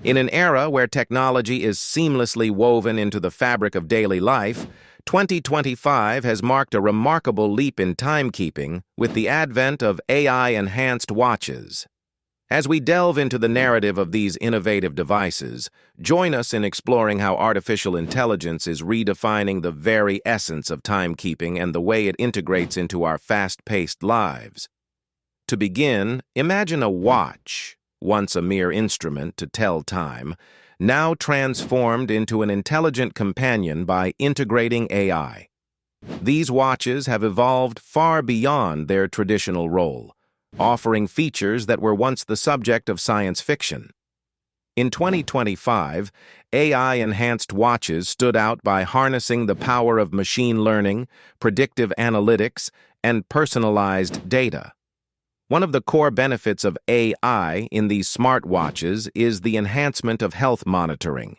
In an era where technology is seamlessly woven into the fabric of daily life, 2025 has marked a remarkable leap in timekeeping with the advent of AI-enhanced watches. As we delve into the narrative of these innovative devices, join us in exploring how artificial intelligence is redefining the very essence of timekeeping and the way it integrates into our fast-paced lives. To begin, imagine a watch, once a mere instrument to tell time, now transformed into an intelligent companion by integrating AI. These watches have evolved far beyond their traditional role, offering features that were once the subject of science fiction. In 2025, AI-enhanced watches stood out by harnessing the power of machine learning, predictive analytics, and personalized data. One of the core benefits of AI in these smartwatches is the enhancement of health monitoring.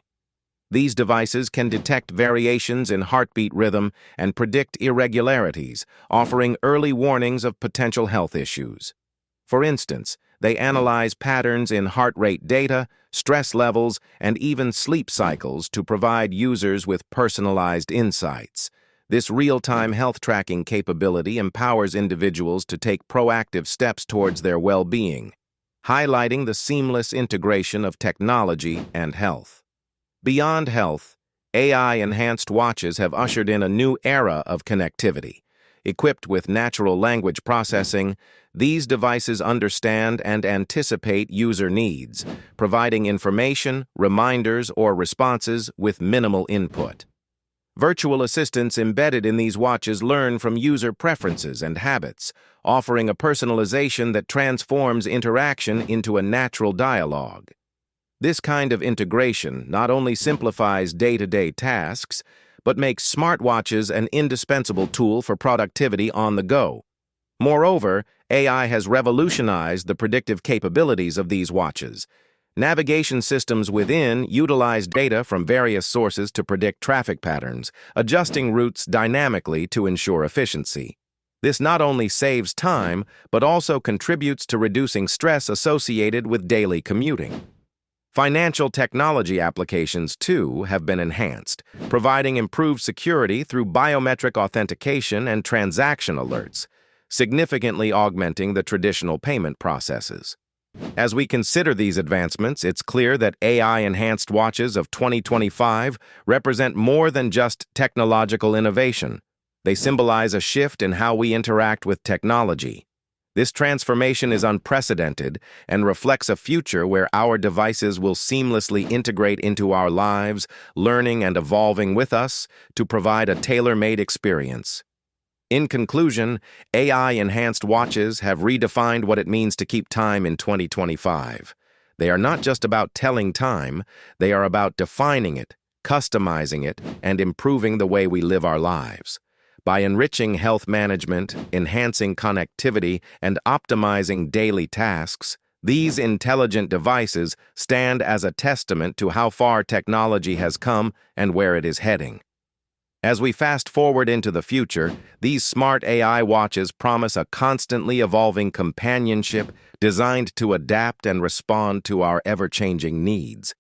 These devices can detect variations in heartbeat rhythm and predict irregularities, offering early warnings of potential health issues. For instance, they analyze patterns in heart rate data, stress levels, and even sleep cycles to provide users with personalized insights. This real-time health tracking capability empowers individuals to take proactive steps towards their well-being, highlighting the seamless integration of technology and health. Beyond health, AI-enhanced watches have ushered in a new era of connectivity. Equipped with natural language processing, these devices understand and anticipate user needs, providing information, reminders, or responses with minimal input. Virtual assistants embedded in these watches learn from user preferences and habits, offering a personalization that transforms interaction into a natural dialogue. This kind of integration not only simplifies day-to-day tasks, but makes smartwatches an indispensable tool for productivity on the go. Moreover, AI has revolutionized the predictive capabilities of these watches. Navigation systems within utilize data from various sources to predict traffic patterns, adjusting routes dynamically to ensure efficiency. This not only saves time, but also contributes to reducing stress associated with daily commuting. Financial technology applications, too, have been enhanced, providing improved security through biometric authentication and transaction alerts, significantly augmenting the traditional payment processes. As we consider these advancements, it's clear that AI-enhanced watches of 2025 represent more than just technological innovation. They symbolize a shift in how we interact with technology. This transformation is unprecedented and reflects a future where our devices will seamlessly integrate into our lives, learning and evolving with us to provide a tailor-made experience. In conclusion, AI-enhanced watches have redefined what it means to keep time in 2025. They are not just about telling time, they are about defining it, customizing it, and improving the way we live our lives. By enriching health management, enhancing connectivity, and optimizing daily tasks, these intelligent devices stand as a testament to how far technology has come and where it is heading. As we fast forward into the future, these smart AI watches promise a constantly evolving companionship designed to adapt and respond to our ever-changing needs.